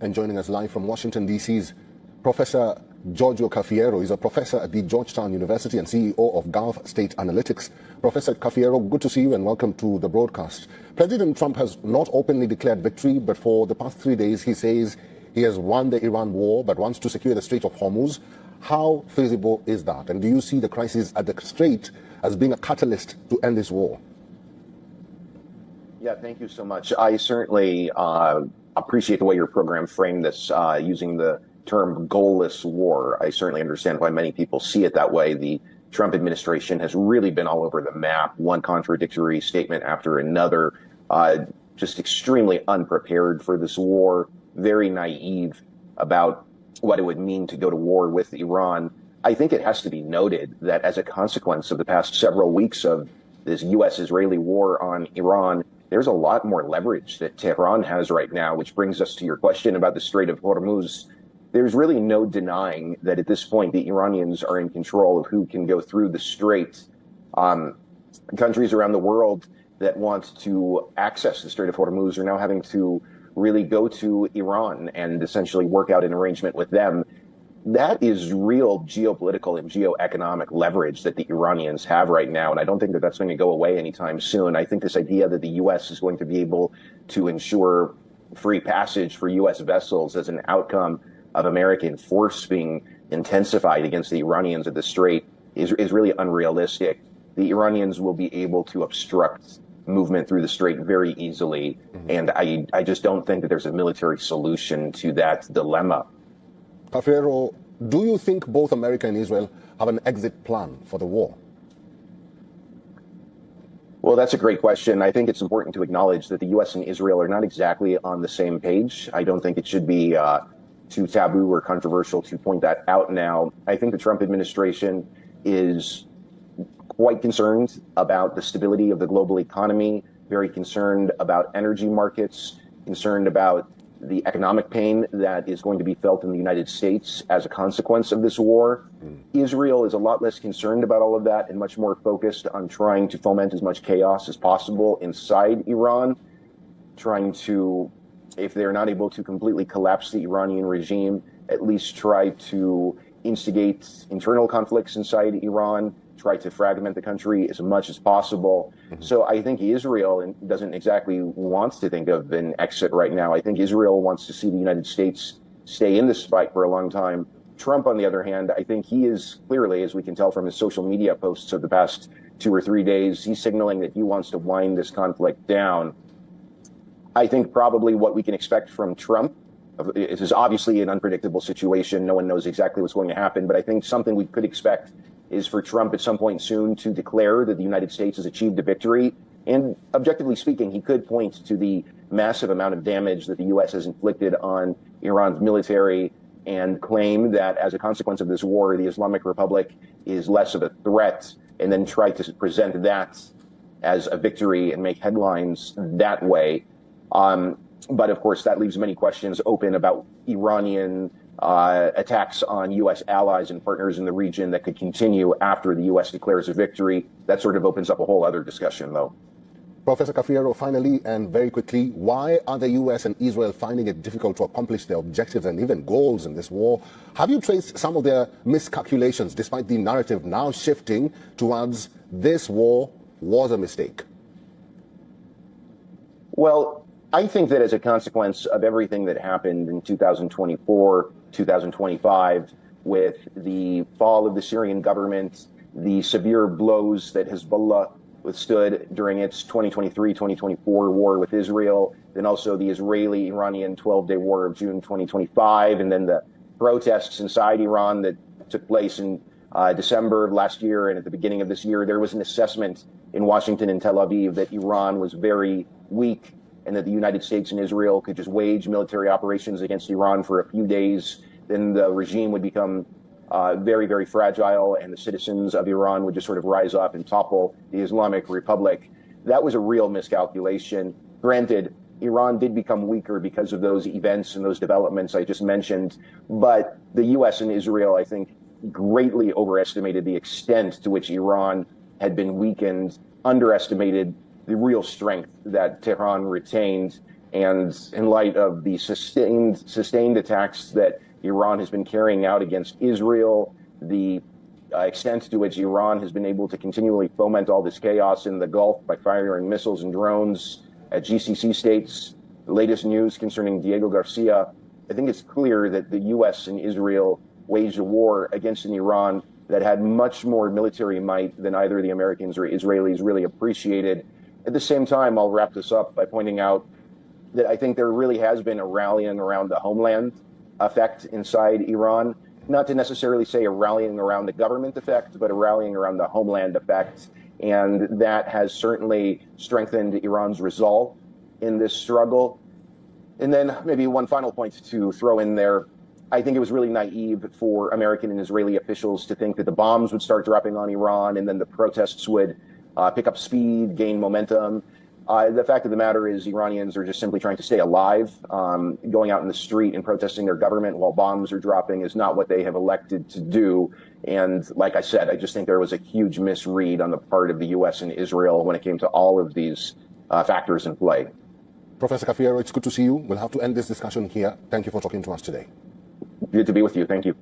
And joining us live from Washington, D.C.'s Professor Giorgio Cafiero. He's a professor at the Georgetown University and CEO of Gulf State Analytics. Professor Cafiero, good to see you and welcome to the broadcast. President Trump has not openly declared victory, but for the past 3 days he says he has won the Iran war but wants to secure the Strait of Hormuz. How feasible is that? And do you see the crisis at the Strait as being a catalyst to end this war? Yeah, thank you so much. I certainly appreciate the way your program framed this using the term goalless war. I certainly understand why many people see it that way. The Trump administration has really been all over the map, one contradictory statement after another, just extremely unprepared for this war, very naive about what it would mean to go to war with Iran. I think it has to be noted that as a consequence of the past several weeks of this U.S.-Israeli war on Iran, there's a lot more leverage that Tehran has right now, which brings us to your question about the Strait of Hormuz. There's really no denying that at this point, the Iranians are in control of who can go through the strait. Countries around the world that want to access the Strait of Hormuz are now having to really go to Iran and essentially work out an arrangement with them. That is real geopolitical and geoeconomic leverage that the Iranians have right now, and I don't think that that's going to go away anytime soon. I think this idea that the U.S. is going to be able to ensure free passage for U.S. vessels as an outcome of American force being intensified against the Iranians at the Strait is really unrealistic. The Iranians will be able to obstruct movement through the Strait very easily, and I just don't think that there's a military solution to that dilemma. Cafiero, do you think both America and Israel have an exit plan for the war? Well, that's a great question. I think it's important to acknowledge that the U.S. and Israel are not exactly on the same page. I don't think it should be too taboo or controversial to point that out now. I think the Trump administration is quite concerned about the stability of the global economy, very concerned about energy markets, concerned about the economic pain that is going to be felt in the United States as a consequence of this war. Israel is a lot less concerned about all of that and much more focused on trying to foment as much chaos as possible inside Iran, trying to, if they're not able to completely collapse the Iranian regime, at least try to instigate internal conflicts inside Iran, try to fragment the country as much as possible. So I think Israel doesn't exactly want to think of an exit right now. I think Israel wants to see the United States stay in this fight for a long time. Trump, on the other hand, I think he is clearly, as we can tell from his social media posts of the past 2 or 3 days, he's signaling that he wants to wind this conflict down. I think probably what we can expect from Trump, it is obviously an unpredictable situation. No one knows exactly what's going to happen, but I think something we could expect is for Trump at some point soon to declare that the United States has achieved a victory. And objectively speaking, he could point to the massive amount of damage that the U.S. has inflicted on Iran's military and claim that as a consequence of this war, the Islamic Republic is less of a threat, and then try to present that as a victory and make headlines that way. But of course, that leaves many questions open about Iranian attacks on U.S. allies and partners in the region that could continue after the U.S. declares a victory. That sort of opens up a whole other discussion, though. Professor Cafiero, finally and very quickly, why are the U.S. and Israel finding it difficult to accomplish their objectives and even goals in this war? Have you traced some of their miscalculations, despite the narrative now shifting towards this war was a mistake? Well, I think that as a consequence of everything that happened in 2024, 2025, with the fall of the Syrian government, the severe blows that Hezbollah withstood during its 2023-2024 war with Israel, then also the Israeli-Iranian 12-day war of June 2025, and then the protests inside Iran that took place in December of last year and at the beginning of this year, there was an assessment in Washington and Tel Aviv that Iran was very weak and that the United States and Israel could just wage military operations against Iran for a few days. Then the regime would become very, very fragile, and the citizens of Iran would just sort of rise up and topple the Islamic Republic. That was a real miscalculation. Granted, Iran did become weaker because of those events and those developments I just mentioned, but the U.S. and Israel, I think, greatly overestimated the extent to which Iran had been weakened, underestimated the real strength that Tehran retained. And in light of the sustained attacks that Iran has been carrying out against Israel, the extent to which Iran has been able to continually foment all this chaos in the Gulf by firing missiles and drones at GCC states, the latest news concerning Diego Garcia, I think it's clear that the U.S. and Israel waged a war against an Iran that had much more military might than either the Americans or Israelis really appreciated. At the same time, I'll wrap this up by pointing out that I think there really has been a rallying around the homeland effect inside Iran. Not to necessarily say a rallying around the government effect, but a rallying around the homeland effect. And that has certainly strengthened Iran's resolve in this struggle. And then maybe one final point to throw in there. I think it was really naive for American and Israeli officials to think that the bombs would start dropping on Iran and then the protests would pick up speed, gain momentum. The fact of the matter is Iranians are just simply trying to stay alive. Going out in the street and protesting their government while bombs are dropping is not what they have elected to do. And like I said, I just think there was a huge misread on the part of the U.S. and Israel when it came to all of these factors in play. Professor Cafiero, it's good to see you. We'll have to end this discussion here. Thank you for talking to us today. Good to be with you. Thank you.